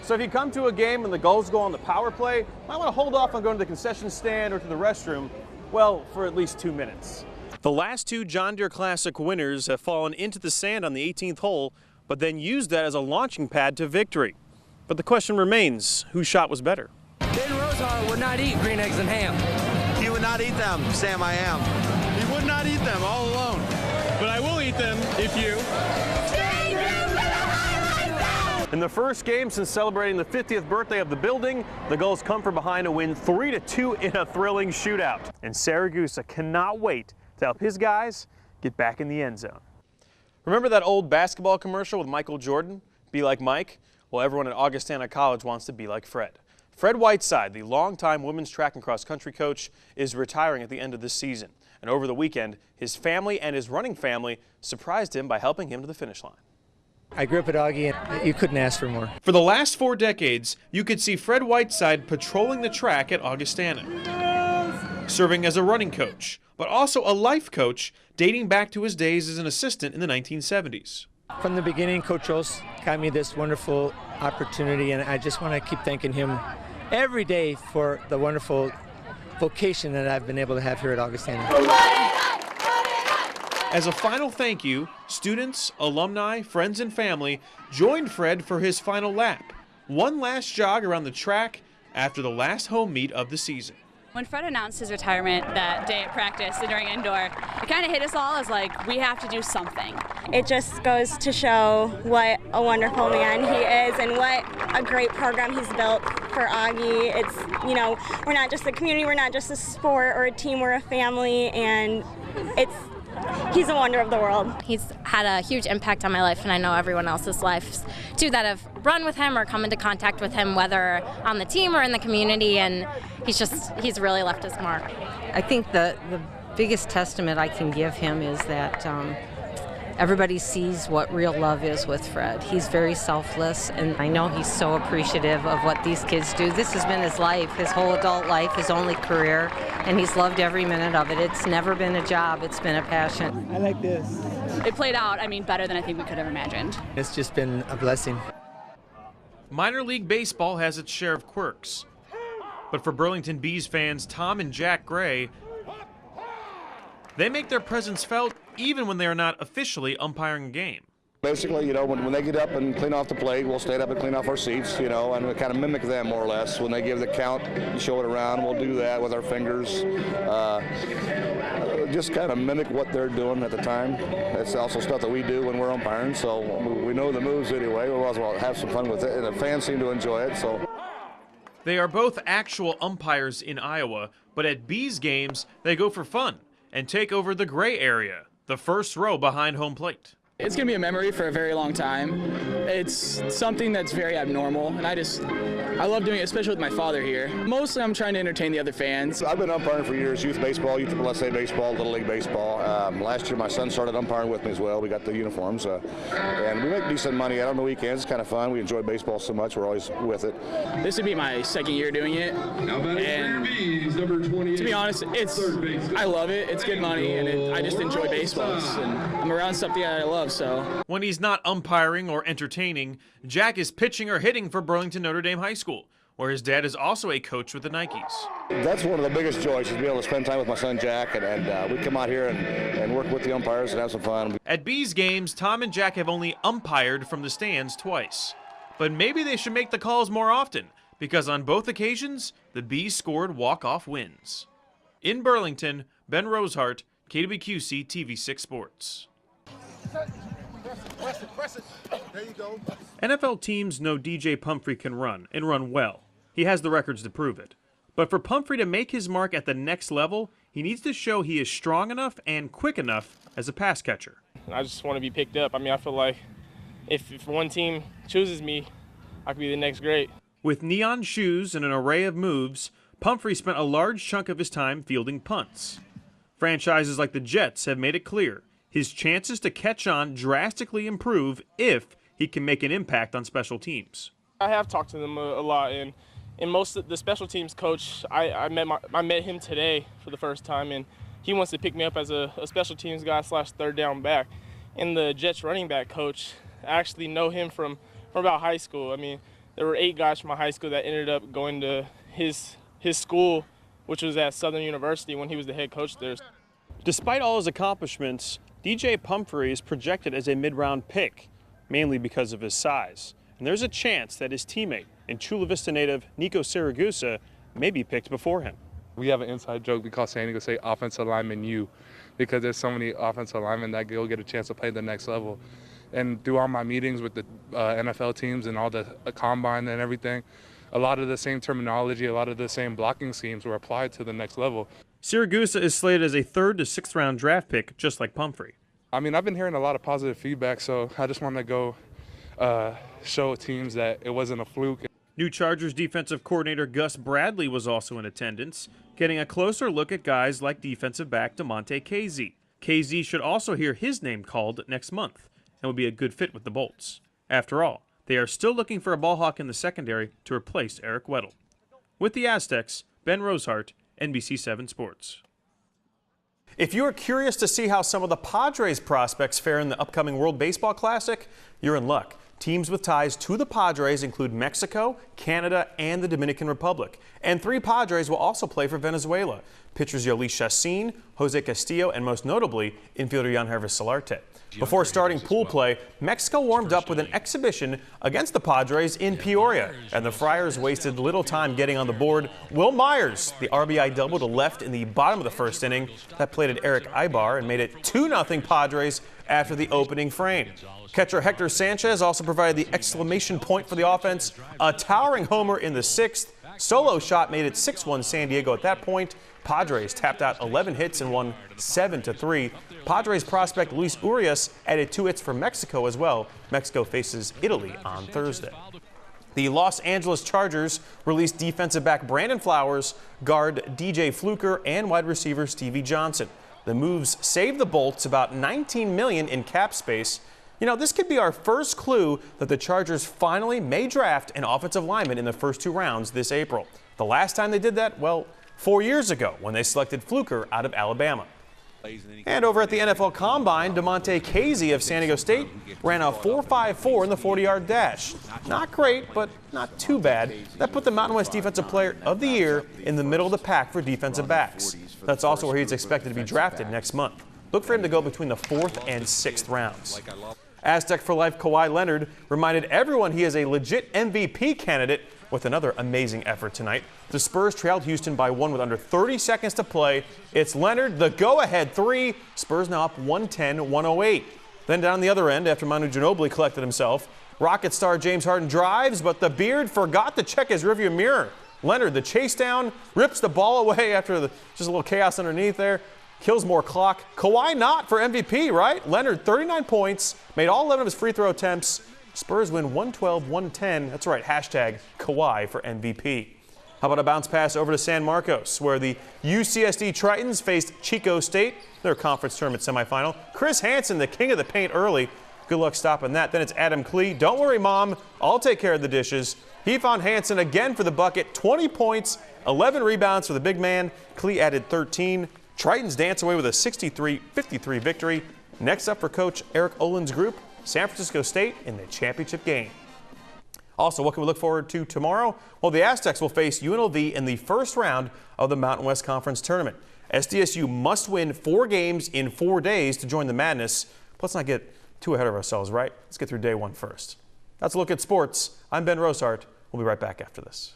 So if you come to a game and the goals go on the power play, you might want to hold off on going to the concession stand or to the restroom, well, for at least 2 minutes. The last two John Deere Classic winners have fallen into the sand on the 18th hole, but then used that as a launching pad to victory. But the question remains, whose shot was better? Ben Rosehart would not eat green eggs and ham. He would not eat them, Sam I am. He would not eat them all alone. But I will eat them if you... In the first game since celebrating the 50th birthday of the building, the Gulls come from behind to win 3-2 in a thrilling shootout. And Saragusa cannot wait to help his guys get back in the end zone. Remember that old basketball commercial with Michael Jordan? Be like Mike? Well, everyone at Augustana College wants to be like Fred. Fred Whiteside, the longtime women's track and cross country coach, is retiring at the end of this season. And over the weekend, his family and his running family surprised him by helping him to the finish line. I grew up at Augie, and you couldn't ask for more. For the last 4 decades, you could see Fred Whiteside patrolling the track at Augustana, serving as a running coach, but also a life coach dating back to his days as an assistant in the 1970s. From the beginning, Coach Ols got me this wonderful opportunity, and I just want to keep thanking him every day for the wonderful vocation that I've been able to have here at Augustana. As a final thank you, students, alumni, friends, and family joined Fred for his final lap. One last jog around the track after the last home meet of the season. When Fred announced his retirement that day at practice during indoor, it kind of hit us all as like, we have to do something. It just goes to show what a wonderful man he is and what a great program he's built for Augie. It's, you know, we're not just a community, we're not just a sport or a team, we're a family, and he's a wonder of the world. He's had a huge impact on my life, and I know everyone else's lives too that have run with him or come into contact with him, whether on the team or in the community, and he's really left his mark. I think the biggest testament I can give him is that everybody sees what real love is with Fred. He's very selfless, and I know he's so appreciative of what these kids do. This has been his life, his whole adult life, his only career, and he's loved every minute of it. It's never been a job, it's been a passion. I like this. It played out, better than I think we could have imagined. It's just been a blessing. Minor league baseball has its share of quirks. But for Burlington Bees fans Tom and Jack Gray, they make their presence felt even when they are not officially umpiring a game. Basically, when they get up and clean off the plate, we'll stand up and clean off our seats, and we kind of mimic them more or less. When they give the count, show it around, we'll do that with our fingers. Just kind of mimic what they're doing at the time. It's also stuff that we do when we're umpiring, so we know the moves anyway. We'll also have some fun with it, and the fans seem to enjoy it. So. They are both actual umpires in Iowa, but at Bees games, they go for fun and take over the gray area, the first row behind home plate. It's going to be a memory for a very long time. It's something that's very abnormal, and I love doing it, especially with my father here. Mostly I'm trying to entertain the other fans. I've been umpiring for years, youth baseball, USSSA baseball, Little League baseball. Last year my son started umpiring with me as well. We got the uniforms, and we make decent money out on the weekends. It's kind of fun. We enjoy baseball so much, we're always with it. This would be my second year doing it, and to be honest, I love it. It's good money, and I just enjoy baseball, and I'm around something that I love. So when he's not umpiring or entertaining, Jack is pitching or hitting for Burlington Notre Dame High School, where his dad is also a coach with the Nikes. That's one of the biggest joys, is to be able to spend time with my son Jack, and we come out here and work with the umpires and have some fun. At Bees games, Tom and Jack have only umpired from the stands twice. But maybe they should make the calls more often, because on both occasions, the Bees scored walk-off wins. In Burlington, Ben Rosehart, KWQC TV6 Sports. Press it. There you go. NFL teams know DJ Pumphrey can run, and run well. He has the records to prove it. But for Pumphrey to make his mark at the next level, he needs to show he is strong enough and quick enough as a pass catcher. I just want to be picked up. I feel like if one team chooses me, I could be the next great. With neon shoes and an array of moves, Pumphrey spent a large chunk of his time fielding punts. Franchises like the Jets have made it clear his chances to catch on drastically improve if he can make an impact on special teams. I have talked to them a lot, and most of the special teams coach, I met him today for the first time, and he wants to pick me up as a special teams guy / third down back. And the Jets running back coach, I actually know him from about high school. there were 8 guys from my high school that ended up going to his school, which was at Southern University when he was the head coach there. Despite all his accomplishments, DJ Pumphrey is projected as a mid-round pick, mainly because of his size. And there's a chance that his teammate and Chula Vista native Nico Siragusa may be picked before him. We have an inside joke we call San Diego State offensive lineman U, because there's so many offensive linemen that will get a chance to play the next level. And through all my meetings with the NFL teams and all the combine and everything, a lot of the same terminology, a lot of the same blocking schemes were applied to the next level. Siragusa is slated as a 3rd to 6th round draft pick, just like Pumphrey. I mean, I've been hearing a lot of positive feedback, so I just want to go show teams that it wasn't a fluke. New Chargers defensive coordinator Gus Bradley was also in attendance, getting a closer look at guys like defensive back DeMonte Casey. KZ should also hear his name called next month and would be a good fit with the Bolts. After all, they are still looking for a ball hawk in the secondary to replace Eric Weddle. With the Aztecs, Ben Rosehart, NBC7 Sports. If you are curious to see how some of the Padres prospects fare in the upcoming World Baseball Classic, you're in luck. Teams with ties to the Padres include Mexico, Canada, and the Dominican Republic. And 3 Padres will also play for Venezuela. Pitchers Yolis Chacin, Jose Castillo, and most notably, infielder Yangervis Solarte. Before starting pool play, Mexico warmed up with an exhibition against the Padres in Peoria, and the Friars wasted little time getting on the board. Will Myers, the RBI double to left in the bottom of the first inning, that plated Eric Ibar and made it 2-0 Padres after the opening frame. Catcher Hector Sanchez also provided the exclamation point for the offense. A towering homer in the 6th. Solo shot made it 6-1 San Diego at that point. Padres tapped out 11 hits and won 7-3. Padres prospect Luis Urias added 2 hits for Mexico as well. Mexico faces Italy on Thursday. The Los Angeles Chargers released defensive back Brandon Flowers, guard DJ Fluker, and wide receiver Stevie Johnson. The moves saved the Bolts about $19 million in cap space. You know, this could be our first clue that the Chargers finally may draft an offensive lineman in the first 2 rounds this April. The last time they did that, well, 4 years ago when they selected Fluker out of Alabama. And over at the NFL Combine, DeMonte Casey of San Diego State ran a 4.54 in the 40-yard dash. Not great, but not too bad. That put the Mountain West Defensive Player of the Year in the middle of the pack for defensive backs. That's also where he's expected to be drafted next month. Look for him to go between the 4th and 6th rounds. Aztec for Life Kawhi Leonard reminded everyone he is a legit MVP candidate with another amazing effort tonight. The Spurs trailed Houston by 1 with under 30 seconds to play. It's Leonard, the go-ahead 3. Spurs now up 110-108. Then down the other end, after Manu Ginobili collected himself, Rocket star James Harden drives, but the Beard forgot to check his rearview mirror. Leonard, the chase down, rips the ball away after just a little chaos underneath there. Kills more clock. Kawhi not for MVP, right? Leonard, 39 points, made all 11 of his free throw attempts. Spurs win 112-110. That's right, hashtag Kawhi for MVP. How about a bounce pass over to San Marcos, where the UCSD Tritons faced Chico State, their conference tournament semifinal. Chris Hansen, the king of the paint early. Good luck stopping that. Then it's Adam Klee. Don't worry, Mom. I'll take care of the dishes. He found Hansen again for the bucket. 20 points, 11 rebounds for the big man. Klee added 13. Tritons dance away with a 63-53 victory. Next up for Coach Eric Olin's group, San Francisco State in the championship game. Also, what can we look forward to tomorrow? Well, the Aztecs will face UNLV in the first round of the Mountain West Conference Tournament. SDSU must win 4 games in 4 days to join the madness. Let's not get too ahead of ourselves, right? Let's get through day 1 first. That's a look at sports. I'm Ben Rosehart. We'll be right back after this.